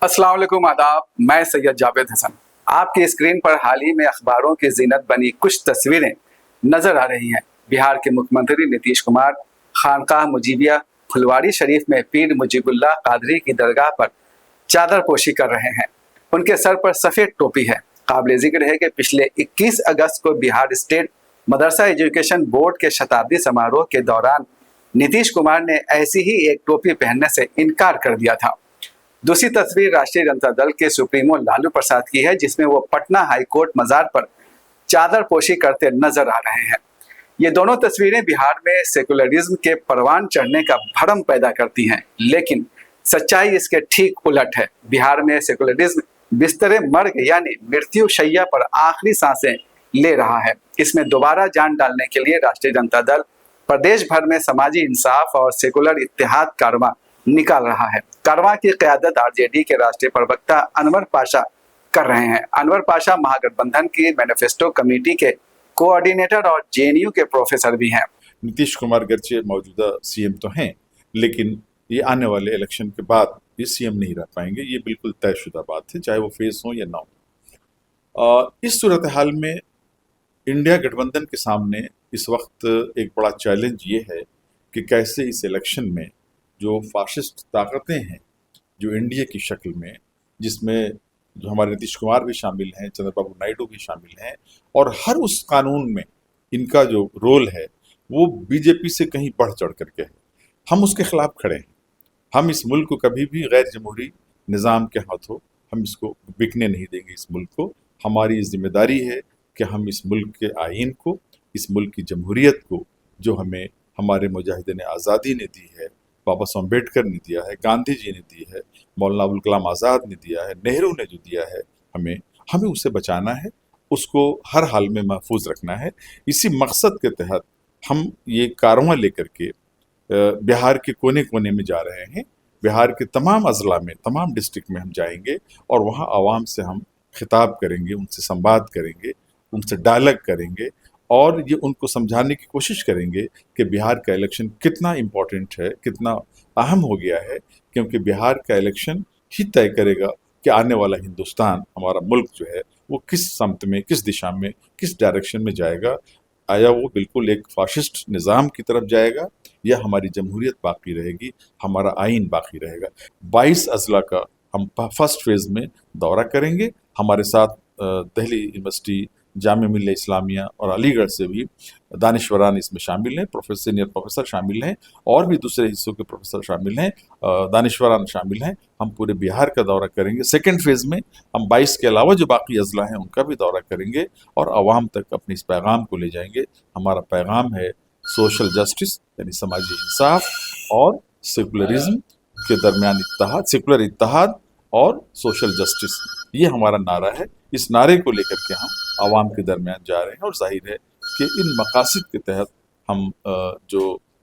अस्सलाम वालेकुम, आदाब। मैं सैयद जावेद हसन। आपकी स्क्रीन पर हाल ही में अखबारों की जीनत बनी कुछ तस्वीरें नजर आ रही हैं। बिहार के मुख्यमंत्री नीतीश कुमार खानकाह मुजीबिया फुलवारी शरीफ में पीर मुजीबुल्लाह कादरी की दरगाह पर चादर पोशी कर रहे हैं। उनके सर पर सफ़ेद टोपी है। काबिल जिक्र है कि पिछले 21 अगस्त को बिहार स्टेट मदरसा एजुकेशन बोर्ड के शताब्दी समारोह के दौरान नीतीश कुमार ने ऐसी ही एक टोपी पहनने से इनकार कर दिया था। दूसरी तस्वीर राष्ट्रीय जनता दल के सुप्रीमो लालू प्रसाद की है, जिसमें वो पटना हाईकोर्ट मजार पर चादर पोशी करते नजर आ रहे हैं। ये दोनों तस्वीरें बिहार में सेकुलरिज्म के परवान चढ़ने का भ्रम पैदा करती हैं, लेकिन सच्चाई इसके ठीक उलट है। बिहार में सेकुलरिज्म बिस्तरे मर्ग यानी मृत्यु शैया पर आखिरी सांसें ले रहा है। इसमें दोबारा जान डालने के लिए राष्ट्रीय जनता दल प्रदेश भर में समाजी इंसाफ और सेकुलर इत्तेहाद कारवां निकाल रहा है। कारवां की क़यादत आरजेडी के राष्ट्रीय प्रवक्ता अनवर पाशा कर रहे हैं। अनवर पाशा महागठबंधन की मैनिफेस्टो कमेटी के कोऑर्डिनेटर और जेएनयू के प्रोफेसर भी हैं। नीतीश कुमार गर्चे मौजूदा सीएम तो हैं, लेकिन ये आने वाले इलेक्शन के बाद ये सीएम नहीं रह पाएंगे। ये बिल्कुल तयशुदा बात है, चाहे वो फेस हो या ना हो। इस सूरत हाल में इंडिया गठबंधन के सामने इस वक्त एक बड़ा चैलेंज ये है कि कैसे इस इलेक्शन में जो फाशिस्ट ताकतें हैं, जो एनडीए की शक्ल में, जिसमें जो हमारे नीतीश कुमार भी शामिल हैं, चंद्रबाबू नायडू भी शामिल हैं, और हर उस कानून में इनका जो रोल है वो बीजेपी से कहीं बढ़ चढ़ करके है। हम उसके खिलाफ खड़े हैं। हम इस मुल्क को कभी भी गैर जमहूरी निज़ाम के हाथों हम इसको बिकने नहीं देंगे। इस मुल्क को हमारी जिम्मेदारी है कि हम इस मुल्क के आइन को, इस मुल्क की जमहूरियत को, जो हमें हमारे मुजाहिदीन आज़ादी ने दी है, बाबा साहब अम्बेडकर ने दिया है, गांधी जी ने दी है, मौलाना अबुल कलाम आज़ाद ने दिया है, नेहरू ने जो दिया है, हमें उसे बचाना है, उसको हर हाल में महफूज रखना है। इसी मकसद के तहत हम ये कारवां लेकर के बिहार के कोने कोने में जा रहे हैं। बिहार के तमाम अजला में, तमाम डिस्ट्रिक्ट में हम जाएंगे और वहाँ आवाम से हम खिताब करेंगे, उनसे संवाद करेंगे, उनसे डायलॉग करेंगे और ये उनको समझाने की कोशिश करेंगे कि बिहार का इलेक्शन कितना इम्पोर्टेंट है, कितना अहम हो गया है, क्योंकि बिहार का इलेक्शन ही तय करेगा कि आने वाला हिंदुस्तान, हमारा मुल्क जो है, वो किस समत में, किस दिशा में, किस डायरेक्शन में जाएगा। आया वो बिल्कुल एक फाशिस्ट निज़ाम की तरफ जाएगा या हमारी जमहूरियत बाकी रहेगी, हमारा आइन बाकी रहेगा। 22 अजला का हम फर्स्ट फेज़ में दौरा करेंगे। हमारे साथ दिल्ली यूनिवर्सिटी, जामिया मिल्लिया इस्लामिया और अलीगढ़ से भी दानिश्वरान इसमें शामिल हैं, सीनियर प्रोफेसर शामिल हैं, और भी दूसरे हिस्सों के प्रोफेसर शामिल हैं, दानिश्वरान शामिल हैं। हम पूरे बिहार का दौरा करेंगे। सेकेंड फेज़ में हम 22 के अलावा जो बाकी अजला हैं उनका भी दौरा करेंगे और आवाम तक अपने इस पैगाम को ले जाएंगे। हमारा पैगाम है सोशल जस्टिस यानी समाजी इंसाफ और सेकुलरिज्म के दरमियान इत्तेहाद, सेकुलर इत्तेहाद और सोशल जस्टिस, ये हमारा नारा है। इस नारे को लेकर के हम आवाम के दरमियान जा रहे हैं और जाहिर है कि इन मकासद के तहत हम जो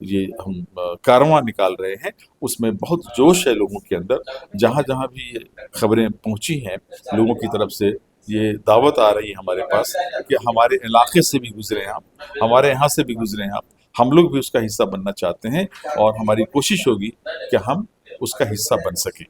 ये हम कारवां निकाल रहे हैं उसमें बहुत जोश है लोगों के अंदर। जहाँ जहाँ भी ये खबरें पहुँची हैं, लोगों की तरफ से ये दावत आ रही है हमारे पास कि हमारे इलाके से भी गुजरे आप, हमारे यहाँ से भी गुजरे आप, हम लोग भी उसका हिस्सा बनना चाहते हैं और हमारी कोशिश होगी कि हम उसका हिस्सा बन सकें।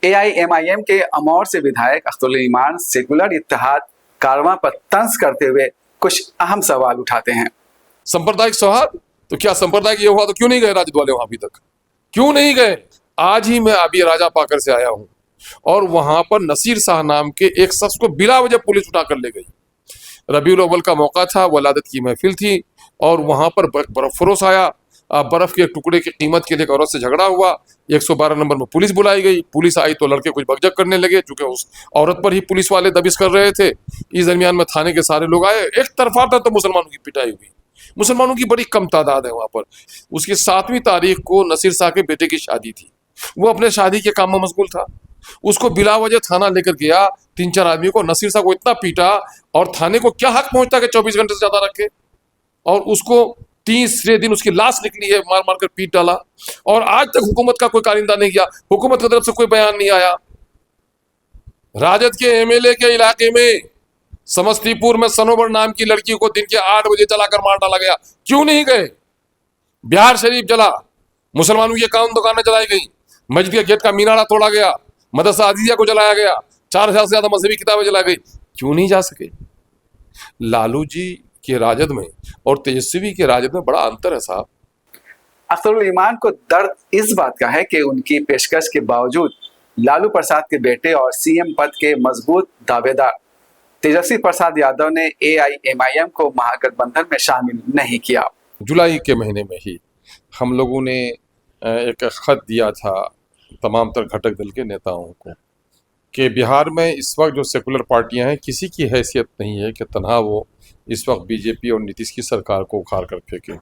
AIMIM के अमौर से विधायक अख्तरुल ईमान सेकुलर इत्तेहाद कारवां पर तंज करते हुए कुछ अहम सवाल उठाते हैं। सांप्रदायिक सौहार्द, तो क्या सांप्रदायिक ये हुआ तो क्यों नहीं गए राजद वाले वहां? अभी तक क्यों नहीं गए? आज ही मैं अभी राजा पाकर से आया हूं और वहां पर नसीर शाह नाम के एक शख्स को बिला वजह पुलिस उठा कर ले गई। रबीउल अव्वल का मौका था, वलादत की महफिल थी और वहां पर बर्फ फरोश आया। बर्फ के एक टुकड़े की कीमत के लिए एक औरत से झगड़ा हुआ। 112 नंबर में पुलिस बुलाई गई। पुलिस आई तो लड़के कुछ भगजग करने लगे, चूंकि उस औरत पर ही पुलिस वाले दबिश कर रहे थे। इस दरमियान में थाने के सारे लोग आए। एक तरफा था तो मुसलमानों की पिटाई हुई। मुसलमानों की बड़ी कम तादाद है वहां पर। उसकी 7वीं तारीख को नसीर शाह के बेटे की शादी थी। वो अपने शादी के काम में मशगूल था। उसको बिला वजह थाना लेकर गया। 3-4 आदमी को, नसीर शाह को इतना पीटा और थाने को क्या हक पहुंचता कि 24 घंटे से ज्यादा रखे, और उसको 30वें दिन उसकी लाश निकली है, मार मार कर पीट डाला। और आज तक हुकूमत का कोई कारिंदा नहीं किया, हुकूमत की तरफ से कोई बयान नहीं आया। राजद के एमएलए के इलाके में समस्तीपुर में सनोवर नाम की लड़की को दिन के 8 बजे जलाकर मार डाला गया। क्यों नहीं गए? बिहार शरीफ जला, मुसलमानों की काउन दुकानें जलाई गई, मस्जिद के गेट का मीनारा तोड़ा गया, मदरसा आदिया को जलाया गया, 4,000 से ज्यादा मजहबी किताबें जला गई, क्यों नहीं जा सके? लालू जी के राजद में और तेजस्वी के राजद में बड़ा अंतर है साहब। अख्तरुल ईमान को दर्द इस बात का है कि उनकी पेशकश के बावजूद लालू प्रसाद के बेटे और सीएम पद के मजबूत दावेदार तेजस्वी प्रसाद यादव ने एआईएमआईएम को महागठबंधन में शामिल नहीं किया। जुलाई के महीने में ही हम लोगों ने एक खत दिया था तमाम तर घटक दल के नेताओं को कि बिहार में इस वक्त जो सेकुलर पार्टियां हैं, किसी की हैसियत नहीं है कि तनहा वो इस वक्त बीजेपी और नीतीश की सरकार को उखाड़ कर फेंके।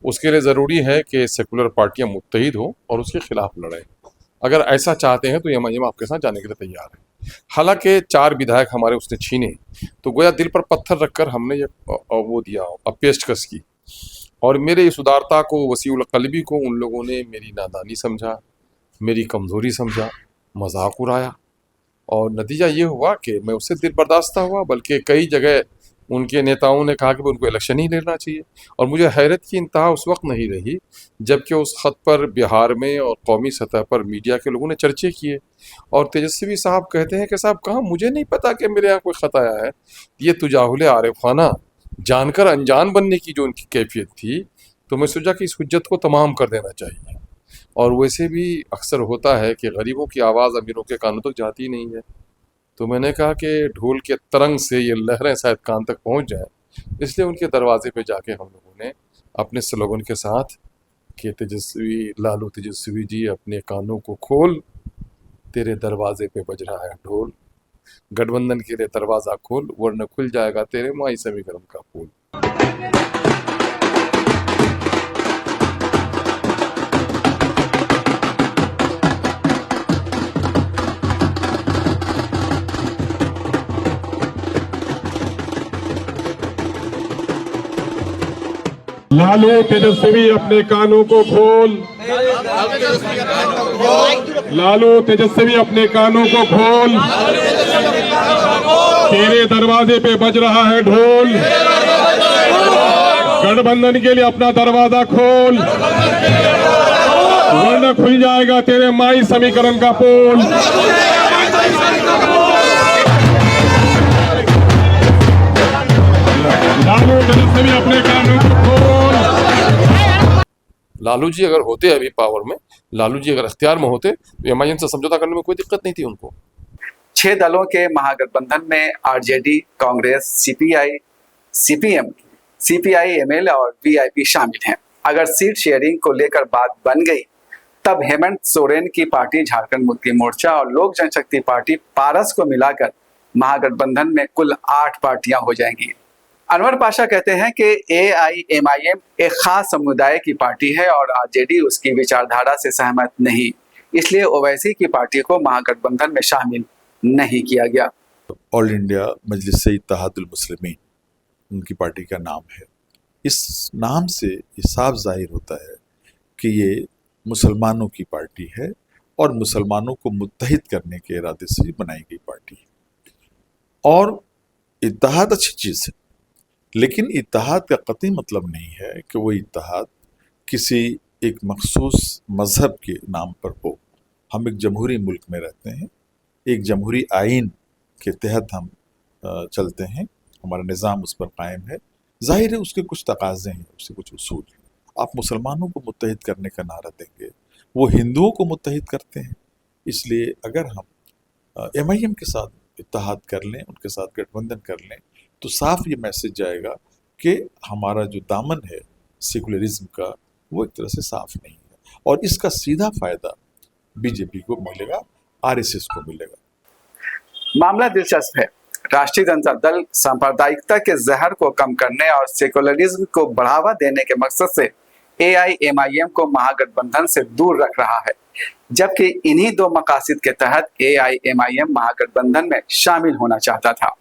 उसके लिए ज़रूरी है कि सेकुलर पार्टियां मुत्तहिद हो और उसके खिलाफ लड़ें। अगर ऐसा चाहते हैं तो एमआईएम आपके साथ जाने के लिए तैयार है। हालांकि 4 विधायक हमारे उसने छीने, तो गोया दिल पर पत्थर रखकर हमने ये वो दिया पेशकश की, और मेरे इस उदारता को, वसीउल क़ल्बी को उन लोगों ने मेरी नादानी समझा, मेरी कमज़ोरी समझा, मजाक उड़ाया, और नतीजा ये हुआ कि मैं उससे दिल बर्दाश्त हुआ। बल्कि कई जगह उनके नेताओं ने कहा कि उनको इलेक्शन ही लेना चाहिए, और मुझे हैरत की इंतहा उस वक्त नहीं रही जबकि उस खत पर बिहार में और कौमी सतह पर मीडिया के लोगों ने चर्चे किए, और तेजस्वी साहब कहते हैं कि साहब कहाँ, मुझे नहीं पता कि मेरे यहाँ कोई खत आया है। ये तुजाहुल आरिफाना जानकर अनजान बनने की जो उनकी कैफियत थी, तो मैं सोचा कि इस हुज्जत को तमाम कर देना चाहिए। और वैसे भी अक्सर होता है कि गरीबों की आवाज़ अमीरों के कानों तक जाती नहीं है, तो मैंने कहा कि ढोल के तरंग से ये लहरें शायद कान तक पहुंच जाएं, इसलिए उनके दरवाजे पे जाके हम लोगों ने अपने स्लोगन के साथ कि तेजस्वी, लालू तेजस्वी जी अपने कानों को खोल, तेरे दरवाजे पे बज रहा है ढोल, गठबंधन के लिए दरवाज़ा खोल, वरना खुल जाएगा तेरे माई समीकरण का पोल। लालू तेजस्वी अपने कानों को खोल, लालू तेजस्वी अपने कानों को खोल, तेरे दरवाजे पे बज रहा है ढोल, गठबंधन के लिए अपना दरवाजा खोल, वरना खुल जाएगा तेरे माई समीकरण का पोल। लालू तेजस्वी अपने कानों को खोल। लालू जी अगर होते अभी पावर में, लालू जी अगर अख्तियार में होते तो एमआईएम से समझौता करने में कोई दिक्कत नहीं थी उनको। 6 दलों के महागठबंधन में RJD, Congress, CPI, CPM, CPI-ML और वीआईपी शामिल हैं। अगर सीट शेयरिंग को लेकर बात बन गई, तब हेमंत सोरेन की पार्टी झारखंड मुक्ति मोर्चा और लोक जनशक्ति पार्टी पारस को मिलाकर महागठबंधन में कुल 8 पार्टियां हो जाएंगी। अनवर पाशा कहते हैं कि एआईएमआईएम एक खास समुदाय की पार्टी है और आरजेडी उसकी विचारधारा से सहमत नहीं, इसलिए ओवैसी की पार्टी को महागठबंधन में शामिल नहीं किया गया। ऑल इंडिया मजलिस इत्तेहादुल मुस्लिमीन उनकी पार्टी का नाम है। इस नाम से ये साफ जाहिर होता है कि ये मुसलमानों की पार्टी है और मुसलमानों को मुत्तहिद करने के इरादे से बनाई गई पार्टी है। और इत्तेहाद अच्छी चीज़ है, लेकिन इत्तेहाद का कतई मतलब नहीं है कि वो इत्तेहाद किसी एक मखसूस मज़हब के नाम पर हो। हम एक जमहूरी मुल्क में रहते हैं, एक जमहूरी आइन के तहत हम चलते हैं, हमारा निज़ाम उस पर कायम है। जाहिर है उसके कुछ तकाज़े हैं, उसके कुछ उसूल हैं। आप मुसलमानों को मुत्तहिद करने का नारा देंगे, वो हिंदुओं को मुत्तहिद करते हैं। इसलिए अगर हम एमआईएम के साथ इत्तेहाद कर लें, उनके साथ गठबंधन कर लें, तो साफ ये मैसेज जाएगा कि हमारा जो दामन है सेकुलरिज्म का, वो एक तरह से साफ नहीं है, और इसका सीधा फायदा बीजेपी को मिलेगा, आरएसएस को मिलेगा। मामला दिलचस्प है। राष्ट्रीय जनता दल सांप्रदायिकता के जहर को कम करने और सेकुलरिज्म को बढ़ावा देने के मकसद से एआईएमआईएम को महागठबंधन से दूर रख रहा है, जबकि इन्हीं 2 मकासद के तहत एआईएमआईएम महागठबंधन में शामिल होना चाहता था।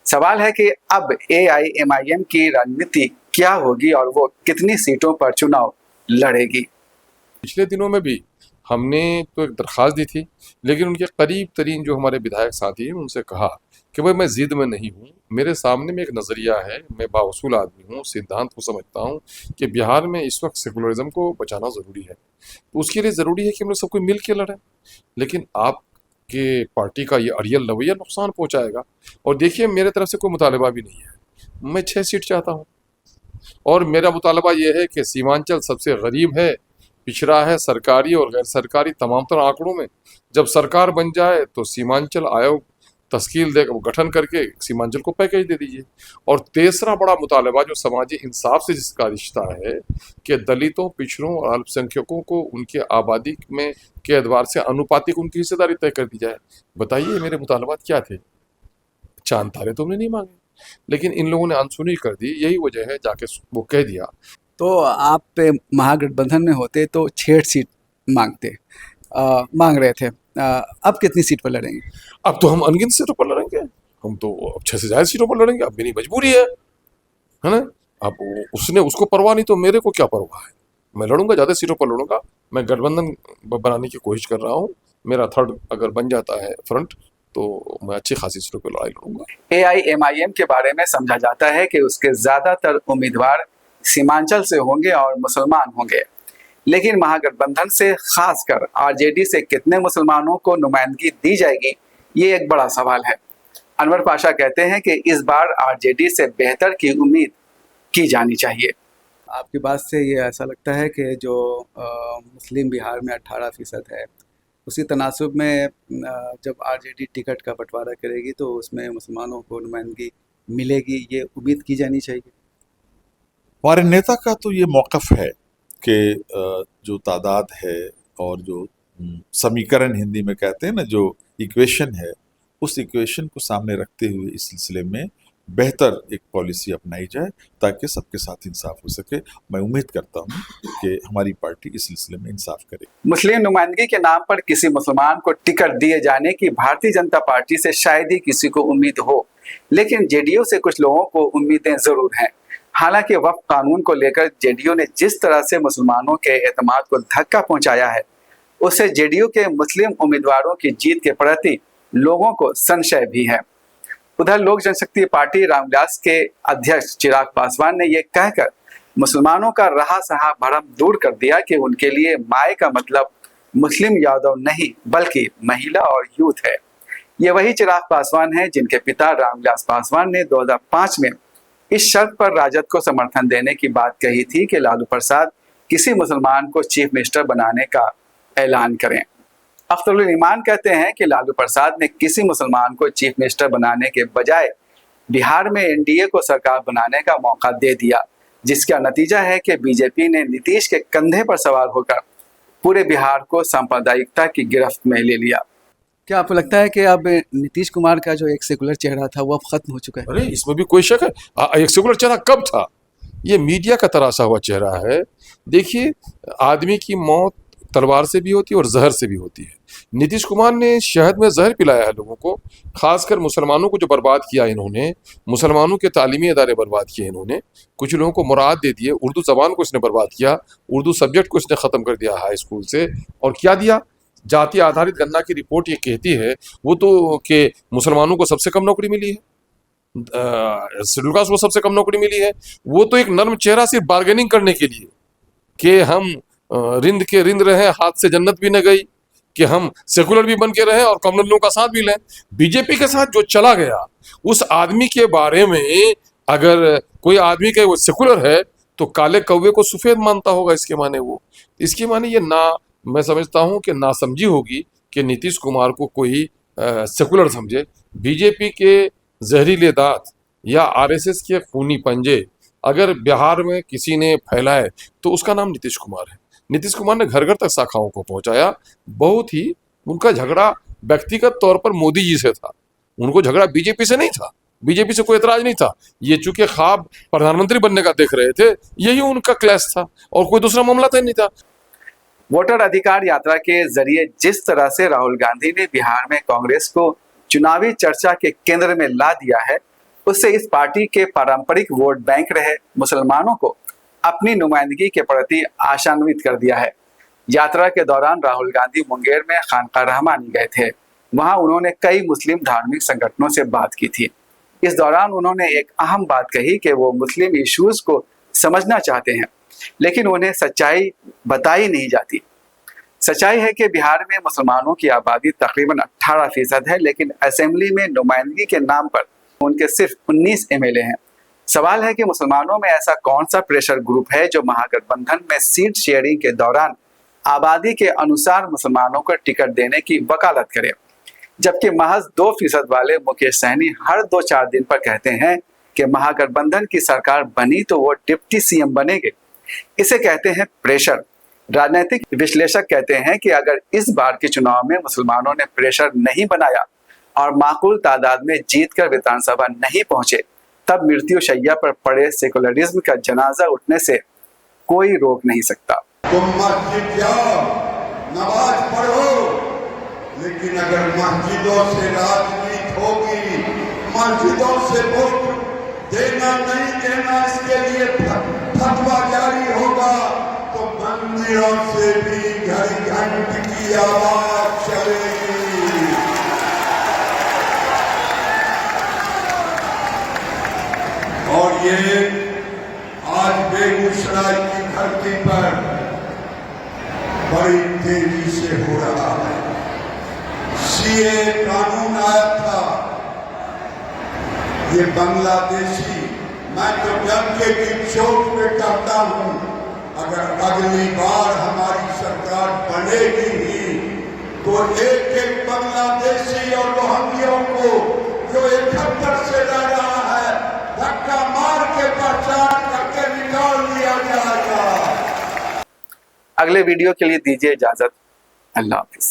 सवाल है कि अब एआईएमआईएम की रणनीति क्या होगी और वो कितनी सीटों पर चुनाव लड़ेगी। पिछले दिनों में भी हमने तो एक दरख्वास्त दी थी, लेकिन उनके करीब तरीन जो हमारे विधायक साथी हैं उनसे कहा कि भाई मैं जिद में नहीं हूँ, मेरे सामने में एक नज़रिया है, मैं बाउसूल आदमी हूँ, सिद्धांत को समझता हूँ कि बिहार में इस वक्त सेकुलरिज्म को बचाना ज़रूरी है, तो उसके लिए ज़रूरी है कि हम लोग सब कोई मिल के लड़ें। लेकिन आप कि पार्टी का ये अड़ियल रवैया नुकसान पहुंचाएगा। और देखिए, मेरे तरफ से कोई मुतालबा भी नहीं है, मैं 6 सीट चाहता हूँ। और मेरा मुतालबा ये है कि सीमांचल सबसे गरीब है, पिछड़ा है, सरकारी और गैर सरकारी तमाम तरह आंकड़ों में। जब सरकार बन जाए तो सीमांचल आयोग तश्कील दे गठन करके सीमांचल को पैकेज दे दीजिए। और तीसरा बड़ा मुतालबा जो समाजी इंसाफ से जिसका रिश्ता है कि दलितों, पिछड़ों और अल्पसंख्यकों को उनके आबादी में के एतबार से अनुपातिक उनकी हिस्सेदारी तय कर दी जाए। बताइए मेरे मुतालबात क्या थे? चांद तारे तो हमने नहीं मांगे, लेकिन इन लोगों ने अनसुनी कर दी। यही वजह है, जाके वो कह दिया। तो आप पे महागठबंधन में होते तो 6 सीट मांग रहे थे, अब कितनी सीट पर लड़ेंगे? अब तो हम अनगिनत सीटों पर लड़ेंगे, हम तो अब 6 से ज्यादा सीटों पर लड़ेंगे। अब मेरी मजबूरी है ना। अब उसने उसको परवाह नहीं तो मेरे को क्या परवाह है? मैं लड़ूंगा, ज्यादा सीटों पर लड़ूंगा। मैं गठबंधन बनाने की कोशिश कर रहा हूँ। मेरा थर्ड अगर बन जाता है फ्रंट तो मैं अच्छी खासी सीटों पर लड़ाई लड़ूंगा। AIMIM के बारे में समझा जाता है कि उसके ज्यादातर उम्मीदवार सीमांचल से होंगे और मुसलमान होंगे, लेकिन महागठबंधन से खासकर RJD से कितने मुसलमानों को नुमाइंदगी दी जाएगी, ये एक बड़ा सवाल है। अनवर पाशा कहते हैं कि इस बार RJD से बेहतर की उम्मीद की जानी चाहिए। आपकी बात से ये ऐसा लगता है कि जो मुस्लिम बिहार में 18% है, उसी तनासुब में जब RJD टिकट का बंटवारा करेगी तो उसमें मुसलमानों को नुमाइंदगी मिलेगी, ये उम्मीद की जानी चाहिए। हमारे नेता का तो ये मौक़िफ़ है कि जो तादाद है और जो समीकरण हिंदी में कहते हैं ना, जो इक्वेशन है, उस इक्वेशन को सामने रखते हुए इस सिलसिले में बेहतर एक पॉलिसी अपनाई जाए ताकि सबके साथ इंसाफ हो सके। मैं उम्मीद करता हूँ कि हमारी पार्टी इस सिलसिले में इंसाफ करे। मुस्लिम नुमाइंदगी के नाम पर किसी मुसलमान को टिकट दिए जाने की भारतीय जनता पार्टी से शायद ही किसी को उम्मीद हो, लेकिन JDU से कुछ लोगों को उम्मीदें जरूर हैं। हालांकि वक्फ कानून को लेकर JDU ने जिस तरह से मुसलमानों के एतमाद को धक्का पहुंचाया है, उससे JDU के मुस्लिम उम्मीदवारों की जीत के प्रति लोगों को संशय भी है। उधर लोक जनशक्ति पार्टी रामविलास के अध्यक्ष चिराग पासवान ने यह कहकर मुसलमानों का रहा सहा भरम दूर कर दिया कि उनके लिए माए का मतलब मुस्लिम यादव नहीं बल्कि महिला और यूथ है। ये वही चिराग पासवान है जिनके पिता रामविलास पासवान ने 2005 में इस शर्त पर राजद को समर्थन देने की बात कही थी कि लालू प्रसाद किसी मुसलमान को चीफ मिनिस्टर बनाने का ऐलान करें। अख्तरुल ईमान कहते हैं कि लालू प्रसाद ने किसी मुसलमान को चीफ मिनिस्टर बनाने के बजाय बिहार में NDA को सरकार बनाने का मौका दे दिया, जिसका नतीजा है कि बीजेपी ने नीतीश के कंधे पर सवार होकर पूरे बिहार को सांप्रदायिकता की गिरफ्त में ले लिया। क्या आपको लगता है कि अब नीतीश कुमार का जो एक सेकुलर चेहरा था वो अब खत्म हो चुका है? अरे इसमें भी कोई शक है? एक सेकुलर चेहरा कब था? ये मीडिया का तराशा हुआ चेहरा है। देखिए, आदमी की मौत तलवार से भी होती है और जहर से भी होती है। नीतीश कुमार ने शहद में जहर पिलाया है लोगों को, खासकर मुसलमानों को जो बर्बाद किया इन्होंने, मुसलमानों के तालीमी इदारे बर्बाद किए इन्होंने, कुछ लोगों को मुराद दे दिए, उर्दू जबान को इसने बर्बाद किया, उर्दू सब्जेक्ट को इसने ख़त्म कर दिया हाई स्कूल से। और क्या दिया? जाति आधारित गणना की रिपोर्ट ये कहती है वो तो कि मुसलमानों को सबसे कम नौकरी मिली है, शेड्यूल कास्ट को सबसे कम नौकरी मिली है। वो तो एक नर्म चेहरा सिर्फ बार्गेनिंग करने के लिए कि हम रिंद के रिंद रहे, हाथ से जन्नत भी न गई, कि हम सेकुलर भी बन के रहे और कॉमन लोगों का साथ भी लें। बीजेपी के साथ जो चला गया, उस आदमी के बारे में अगर कोई आदमी के वो सेकुलर है तो काले कौवे को सफेद मानता होगा। इसके माने ये ना, मैं समझता हूँ कि नासमझी होगी कि नीतीश कुमार को कोई सेकुलर समझे। बीजेपी के जहरीले दांत या RSS के खूनी पंजे अगर बिहार में किसी ने फैलाए तो उसका नाम नीतीश कुमार है। नीतीश कुमार ने घर घर तक शाखाओं को पहुंचाया। बहुत ही उनका झगड़ा व्यक्तिगत तौर पर मोदी जी से था, उनको झगड़ा बीजेपी से नहीं था, बीजेपी से कोई एतराज नहीं था। ये चूंकि ख्वाब प्रधानमंत्री बनने का देख रहे थे, यही उनका क्लैश था और कोई दूसरा मामला तो नहीं था। वोटर अधिकार यात्रा के जरिए जिस तरह से राहुल गांधी ने बिहार में कांग्रेस को चुनावी चर्चा के केंद्र में ला दिया है, उससे इस पार्टी के पारंपरिक वोट बैंक रहे मुसलमानों को अपनी नुमाइंदगी के प्रति आशान्वित कर दिया है। यात्रा के दौरान राहुल गांधी मुंगेर में खानका रहमानी गए थे। वहां उन्होंने कई मुस्लिम धार्मिक संगठनों से बात की थी। इस दौरान उन्होंने एक अहम बात कही कि वो मुस्लिम इश्यूज को समझना चाहते हैं, लेकिन उन्हें सच्चाई बताई नहीं जाती। सच्चाई है कि बिहार में मुसलमानों की आबादी तकरीबन 18% है, लेकिन असेंबली में नुमाइंदगी के नाम पर उनके सिर्फ 19 एमएलए हैं। सवाल है कि मुसलमानों में ऐसा कौन सा प्रेशर ग्रुप है जो महागठबंधन में सीट शेयरिंग के दौरान आबादी के अनुसार मुसलमानों को टिकट देने की वकालत करे, जबकि महज 2% वाले मुकेश सहनी हर 2-4 दिन पर कहते हैं कि महागठबंधन की सरकार बनी तो वो डिप्टी सीएम बनेंगे। इसे कहते हैं प्रेशर। राजनीतिक विश्लेषक कहते हैं कि अगर इस बार के चुनाव में मुसलमानों ने प्रेशर नहीं बनाया और माकूल तादाद में जीतकर विधानसभा नहीं पहुंचे, तब मृत्यु शैया पर पड़े सेकुलरिज्म का जनाजा उठने से कोई रोक नहीं सकता। तुम मस्जिद जाओ, नमाज पढ़ो, लेकिन अगर मस्जिदों से राजनीति होगी, मस्जिदों से वोट देना नहीं देना इसके लिए फतवा जारी होगा, तो मंदिरों से भी घंटी की आवाज चलेगी। और ये आज बेगूसराय की धरती पर बड़ी तेजी से हो रहा है। सीए कानून आया था, ये बांग्लादेशी, मैं तो डंके की चोट पे कहता हूं, अगर अगली बार हमारी सरकार बनेगी ही तो एक बांग्लादेशी और रोहिंग्याओं को जो 71 से रह रहा है धक्का मार के पहचान करके निकाल दिया जाएगा। अगले वीडियो के लिए दीजिए इजाजत। अल्लाह हाफिज।